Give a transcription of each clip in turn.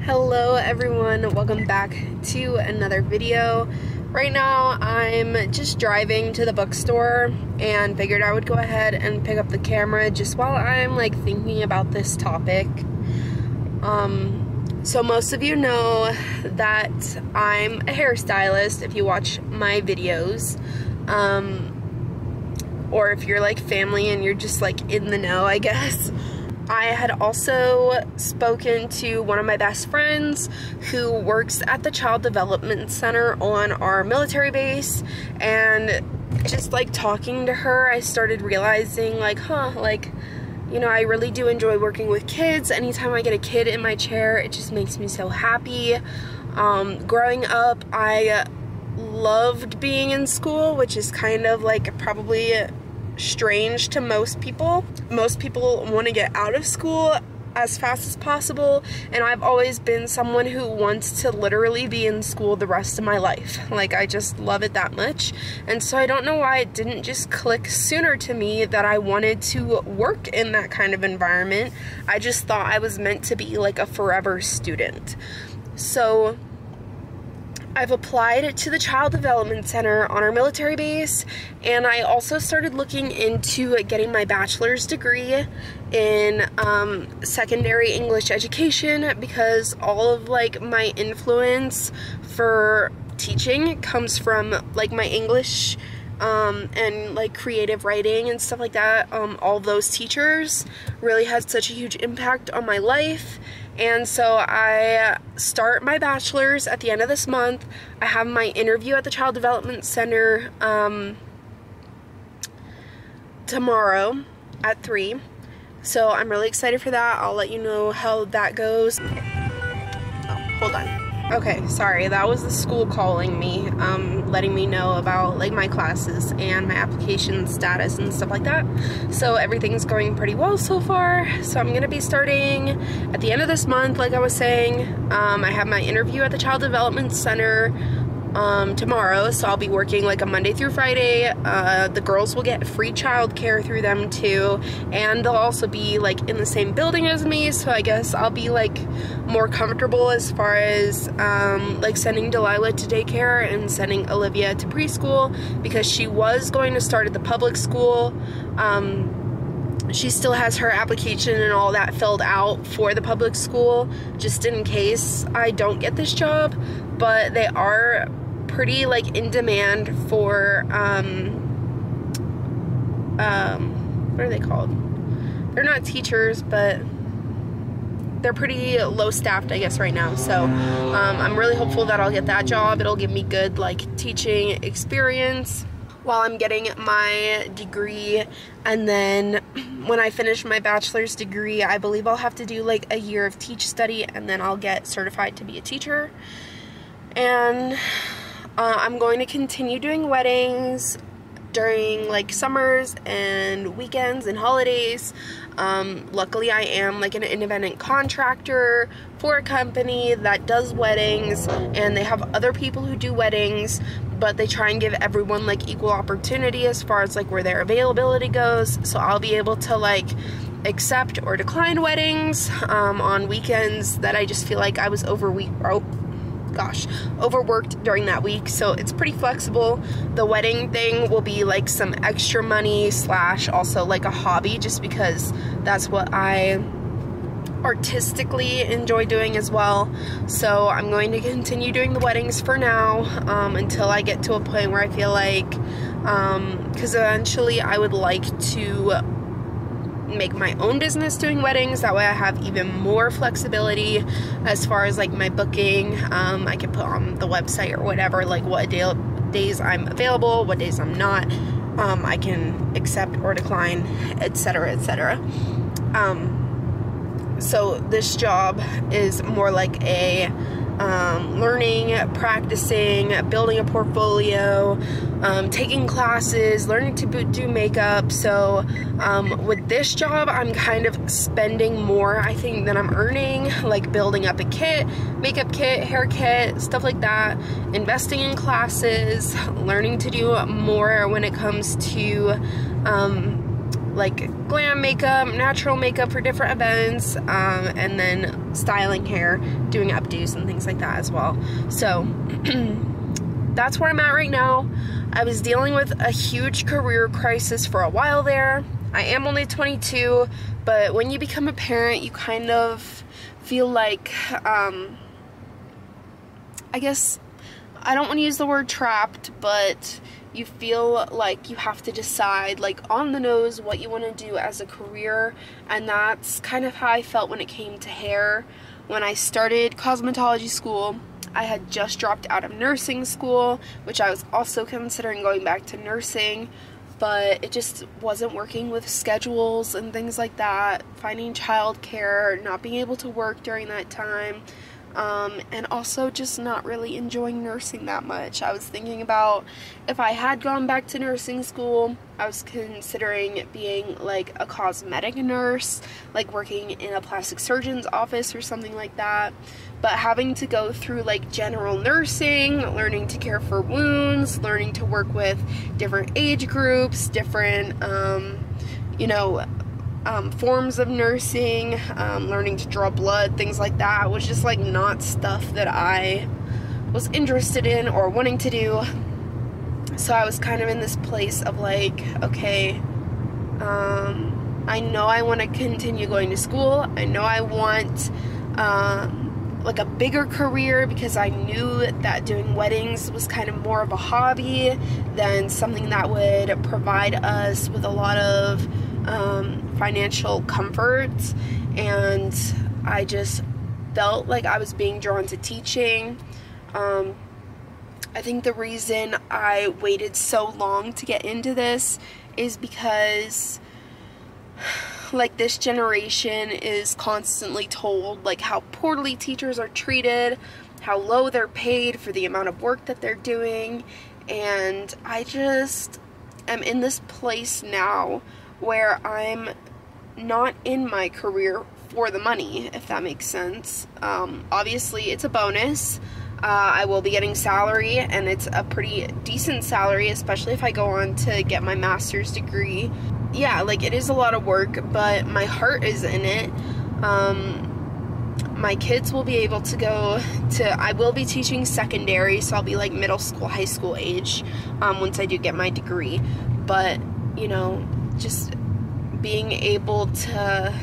Hello everyone, welcome back to another video. Right now I'm just driving to the bookstore and figured I would go ahead and pick up the camera just while I'm thinking about this topic. So most of you know that I'm a hairstylist if you watch my videos, or if you're family and you're just in the know, I guess. I had also spoken to one of my best friends who works at the Child Development Center on our military base, and just talking to her, I started realizing you know, I really do enjoy working with kids. Anytime I get a kid in my chair, it just makes me so happy. Growing up, I loved being in school, which is kind of probably strange to most people. Most people want to get out of school as fast as possible, and I've always been someone who wants to literally be in school the rest of my life. I just love it that much, and so I don't know why it didn't just click sooner to me that I wanted to work in that kind of environment. I just thought I was meant to be a forever student. So I've applied to the Child Development Center on our military base, and I also started looking into getting my bachelor's degree in secondary English education, because all of my influence for teaching comes from my English and creative writing and stuff like that. All those teachers really had such a huge impact on my life. And so I start my bachelor's at the end of this month. I have my interview at the Child Development Center tomorrow at 3. So I'm really excited for that. I'll let you know how that goes. Oh, hold on. Okay, sorry, that was the school calling me, letting me know about my classes and my application status and stuff like that. So everything's going pretty well so far. So I'm gonna be starting at the end of this month, like I was saying. I have my interview at the Child Development Center tomorrow, so I'll be working a Monday through Friday. The girls will get free childcare through them too, and they'll also be in the same building as me, so I guess I'll be more comfortable as far as sending Delilah to daycare and sending Olivia to preschool, because she was going to start at the public school. She still has her application and all that filled out for the public school, just in case I don't get this job. But they are pretty in demand for what are they called? They're not teachers, but they're pretty low staffed, I guess, right now. So I'm really hopeful that I'll get that job. It'll give me good teaching experience while I'm getting my degree. And then when I finish my bachelor's degree, I believe I'll have to do a year of teach study, and then I'll get certified to be a teacher. And I'm going to continue doing weddings during summers and weekends and holidays. Luckily I am an independent contractor for a company that does weddings, and they have other people who do weddings, but they try and give everyone equal opportunity as far as where their availability goes. So I'll be able to accept or decline weddings on weekends that I just feel I was overworked during that week. So it's pretty flexible. The wedding thing will be some extra money / also a hobby, just because that's what I artistically enjoy doing as well. So I'm going to continue doing the weddings for now, until I get to a point where I feel because eventually I would like to make my own business doing weddings. That way I have even more flexibility as far as my booking. I can put on the website or whatever what days I'm available, what days I'm not. I can accept or decline, etc., etc. So this job is more a learning, practicing, building a portfolio, taking classes, learning to do makeup. So with this job, I'm kind of spending more, I think, than I'm earning, building up a kit, makeup kit, hair kit, stuff like that, investing in classes, learning to do more when it comes to like glam makeup, natural makeup for different events, and then styling hair, doing updos and things like that as well. So that's where I'm at right now. I was dealing with a huge career crisis for a while there. I am only 22, but when you become a parent, you kind of feel like, I guess, I don't want to use the word trapped, but you feel like you have to decide, like, on the nose what you want to do as a career. And that's kind of how I felt when it came to hair. When I started cosmetology school, I had just dropped out of nursing school, which I was also considering going back to nursing, but it just wasn't working with schedules and things like that, finding childcare, not being able to work during that time, and also just not really enjoying nursing that much. I was thinking about if I had gone back to nursing school, I was considering being like a cosmetic nurse, like working in a plastic surgeon's office or something like that. But having to go through like general nursing, learning to care for wounds, learning to work with different age groups, different, forms of nursing, learning to draw blood, things like that, was just like not stuff that I was interested in or wanting to do. So I was kind of in this place of like, okay, I know I want to continue going to school. I know I want like a bigger career, because I knew that doing weddings was kind of more of a hobby than something that would provide us with a lot of financial comfort. And I just felt like I was being drawn to teaching. I think the reason I waited so long to get into this is because like this generation is constantly told like how poorly teachers are treated, how low they're paid for the amount of work that they're doing, and I just am in this place now where I'm not in my career for the money, if that makes sense. Obviously it's a bonus. I will be getting salary, and it's a pretty decent salary, especially if I go on to get my master's degree. Yeah, like it is a lot of work, but my heart is in it. My kids will be able to go to, I will be teaching secondary, so I'll be like middle school, high school age, once I do get my degree. But, you know, just being able to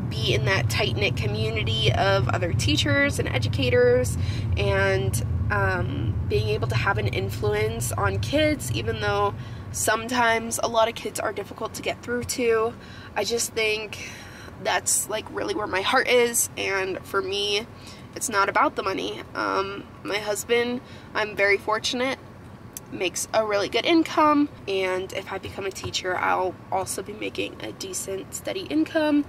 be in that tight-knit community of other teachers and educators, and being able to have an influence on kids, even though sometimes a lot of kids are difficult to get through to. I just think that's like really where my heart is, and for me it's not about the money. My husband, I'm very fortunate, makes a really good income, and if I become a teacher, I'll also be making a decent steady income,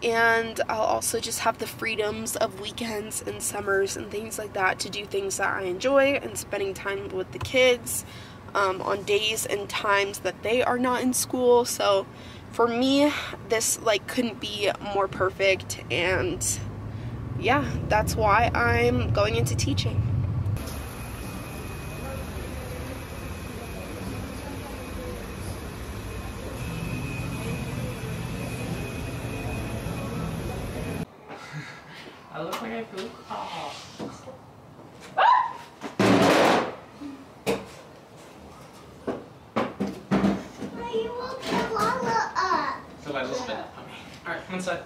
and I'll also just have the freedoms of weekends and summers and things like that to do things that I enjoy, and spending time with the kids on days and times that they are not in school. So for me, this like couldn't be more perfect, and yeah, that's why I'm going into teaching. I look like I poop. Oh. You woke the llama up. So I will spin it. Okay. Alright, one side.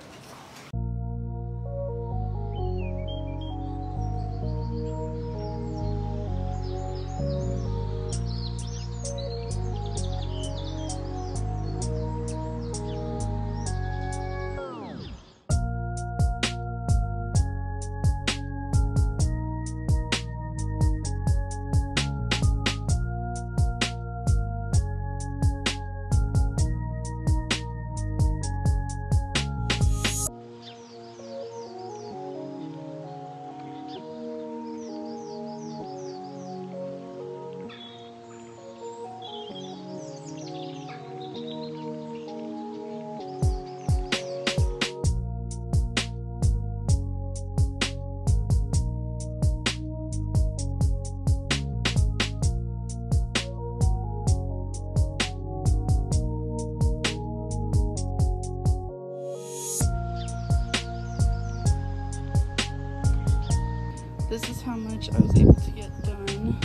this is how much I was able to get done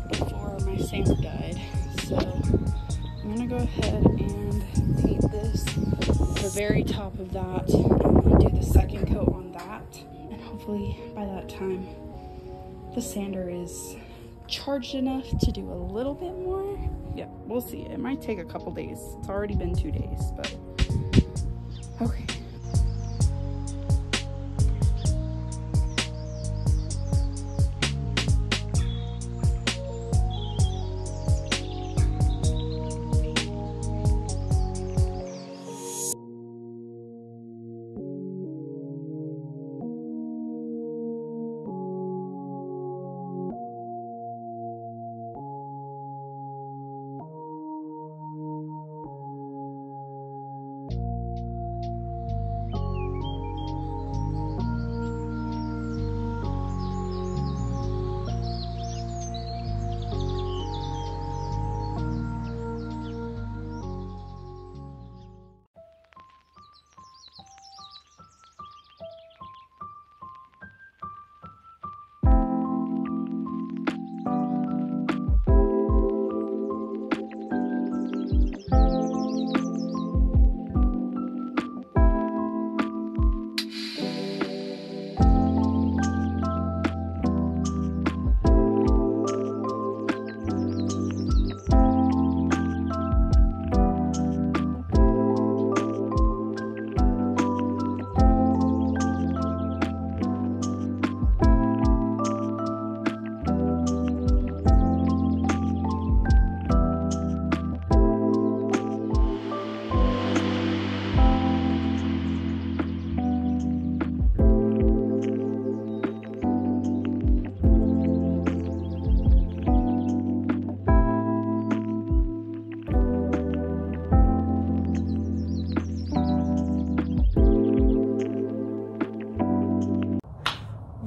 before my sander died. So I'm gonna go ahead and paint this at the very top of that, and then do the second coat on that. And hopefully by that time, the sander is charged enough to do a little bit more. Yeah, we'll see. It might take a couple days. It's already been 2 days, but okay.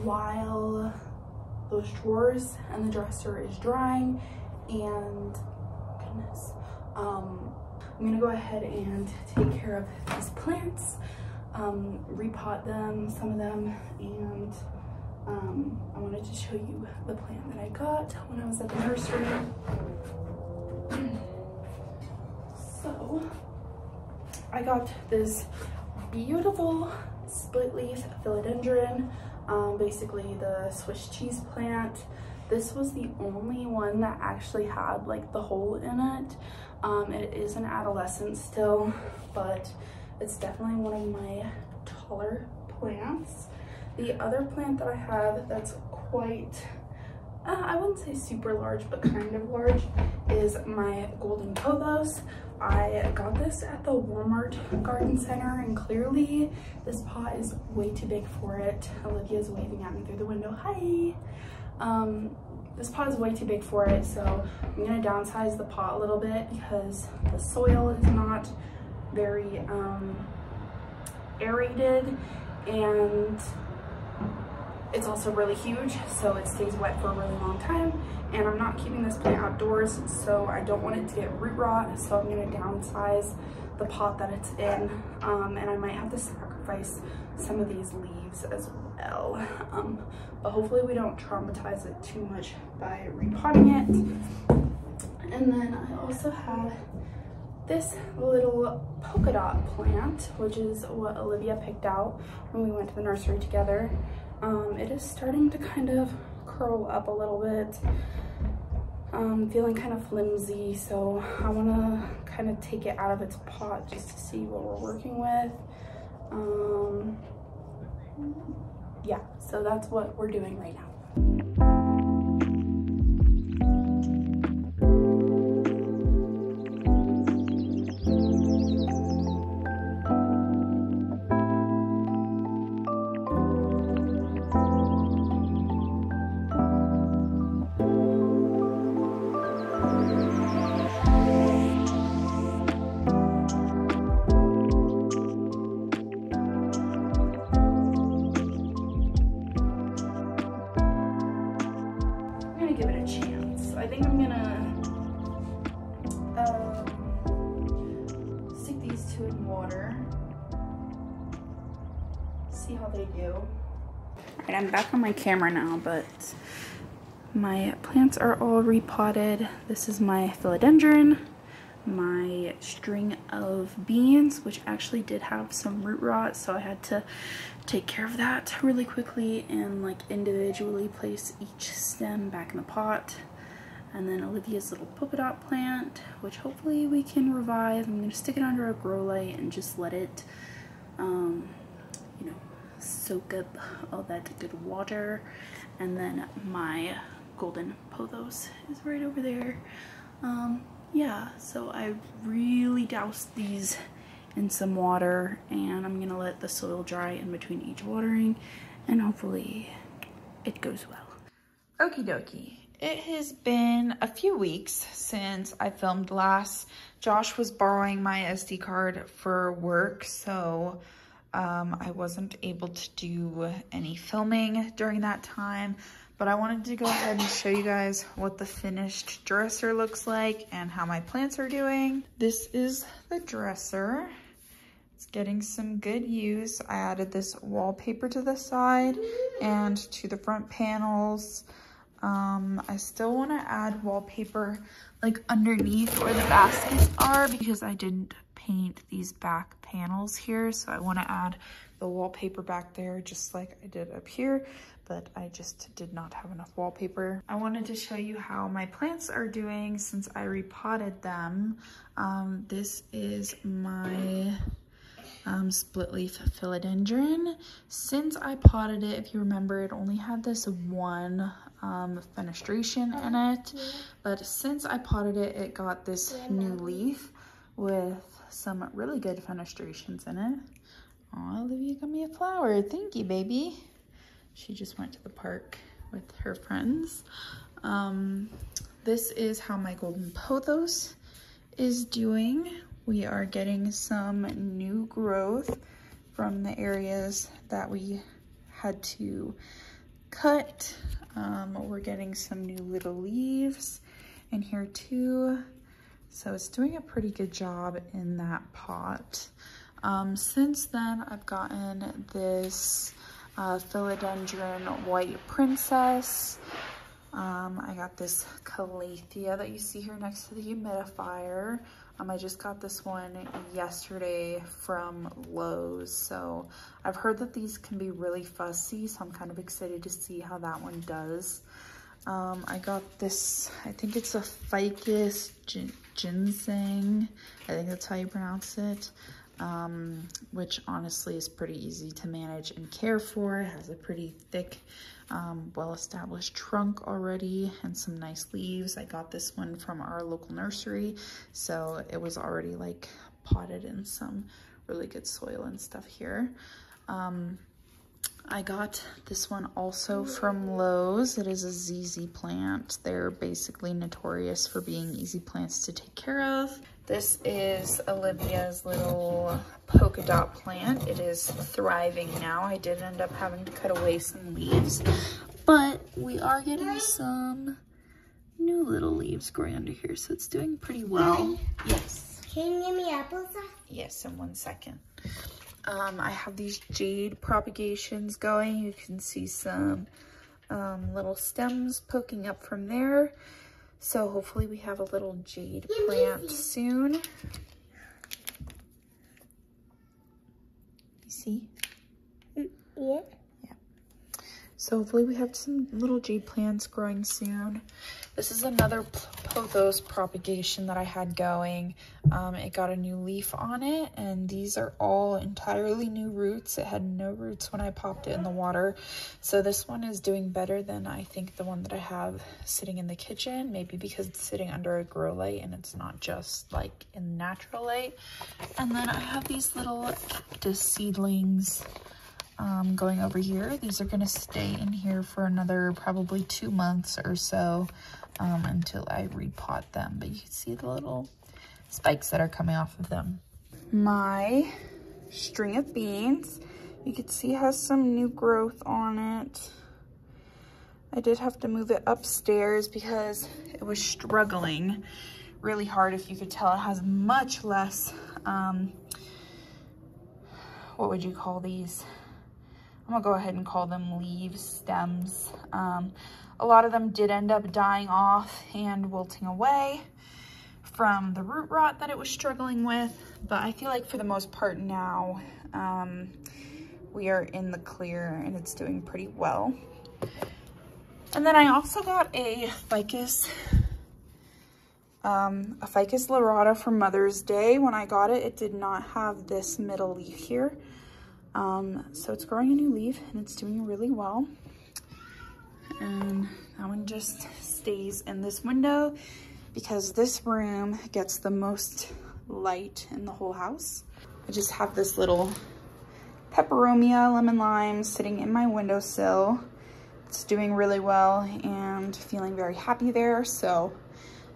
While those drawers and the dresser is drying, and goodness, I'm gonna go ahead and take care of these plants, repot them, some of them, and I wanted to show you the plant that I got when I was at the nursery. So I got this beautiful split leaf philodendron, basically the Swiss cheese plant. This was the only one that actually had like the hole in it. It is an adolescent still, but it's definitely one of my taller plants. The other plant that I have that's quite, I wouldn't say super large, but kind of large, is my golden pothos. I got this at the Walmart garden center, and clearly this pot is way too big for it. Olivia's waving at me through the window. Hi. This pot is way too big for it, so I'm gonna downsize the pot a little bit because the soil is not very aerated, and it's also really huge, so it stays wet for a really long time. And I'm not keeping this plant outdoors, so I don't want it to get root rot, so I'm gonna downsize the pot that it's in, and I might have to sacrifice some of these leaves as well. But hopefully we don't traumatize it too much by repotting it. And then I also have this little polka dot plant, which is what Olivia picked out when we went to the nursery together. It is starting to kind of curl up a little bit. Feeling kind of flimsy, so I want to kind of take it out of its pot just to see what we're working with. Yeah, so that's what we're doing right now. Give it a chance. I think I'm gonna stick these two in water, see how they do. Alright, I'm back on my camera now, but my plants are all repotted. This is my philodendron, my string of beans, which actually did have some root rot, so I had to take care of that really quickly and like individually place each stem back in the pot. And then Olivia's little polka dot plant, which hopefully we can revive. I'm gonna stick it under a grow light and just let it, you know, soak up all that good water. And then my golden pothos is right over there. Yeah, so I really doused these in some water, and I'm gonna let the soil dry in between each watering, and hopefully it goes well. Okie dokie. It has been a few weeks since I filmed last. Josh was borrowing my SD card for work, so I wasn't able to do any filming during that time, but I wanted to go ahead and show you guys what the finished dresser looks like and how my plants are doing. This is the dresser. It's getting some good use. I added this wallpaper to the side and to the front panels. I still want to add wallpaper like underneath where the baskets are because I didn't paint these back panels here, so I want to add the wallpaper back there just like I did up here, but I just did not have enough wallpaper. I wanted to show you how my plants are doing since I repotted them. This is my split leaf philodendron. Since I potted it, if you remember, it only had this one fenestration in it, but since I potted it, it got this new leaf with some really good fenestrations in it. Oh, Olivia got me a flower. Thank you, baby. She just went to the park with her friends. This is how my golden pothos is doing. We are getting some new growth from the areas that we had to cut. We're getting some new little leaves in here too. So it's doing a pretty good job in that pot. Since then, I've gotten this philodendron white princess. I got this calathea that you see here next to the humidifier. I just got this one yesterday from Lowe's, so I've heard that these can be really fussy, so I'm kind of excited to see how that one does. I got this, I think it's a ficus ginseng, I think that's how you pronounce it, which honestly is pretty easy to manage and care for. It has a pretty thick, well-established trunk already and some nice leaves. I got this one from our local nursery, so it was already like potted in some really good soil and stuff here. I got this one also from Lowe's. It is a ZZ plant. They're basically notorious for being easy plants to take care of. This is Olivia's little polka dot plant. It is thriving now. I did end up having to cut away some leaves, but we are getting some new little leaves growing under here, so it's doing pretty well. Yes. Can you give me applesauce? Yes, in 1 second. I have these jade propagations going. You can see some little stems poking up from there. So hopefully we have a little jade plant soon. You see? Yeah. Yeah. So hopefully we have some little jade plants growing soon. This is another pothos propagation that I had going. It got a new leaf on it, and these are all entirely new roots. It had no roots when I popped it in the water. So this one is doing better than I think the one that I have sitting in the kitchen, maybe because it's sitting under a grow light and it's not just like in natural light. And then I have these little cactus seedlings going over here. These are gonna stay in here for another probably 2 months or so until I repot them, but you can see the little spikes that are coming off of them. My string of beans, you can see has some new growth on it. I did have to move it upstairs because it was struggling really hard. If you could tell, it has much less, what would you call these? I'm gonna go ahead and call them leaves, stems. A lot of them did end up dying off and wilting away from the root rot that it was struggling with, but I feel like for the most part now, we are in the clear and it's doing pretty well. And then I also got a ficus lyrata for Mother's Day. When I got it, it did not have this middle leaf here. So it's growing a new leaf and it's doing really well. And that one just stays in this window because this room gets the most light in the whole house. I just have this little peperomia lemon lime sitting in my windowsill. It's doing really well and feeling very happy there, so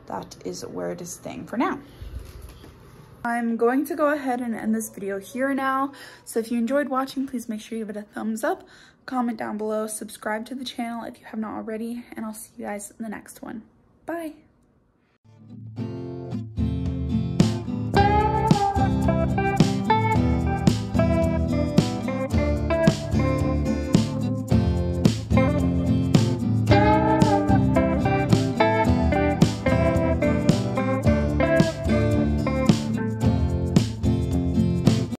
that is where it is staying for now. I'm going to go ahead and end this video here now. So if you enjoyed watching, please make sure you give it a thumbs up, comment down below, subscribe to the channel if you have not already, and I'll see you guys in the next one. Bye.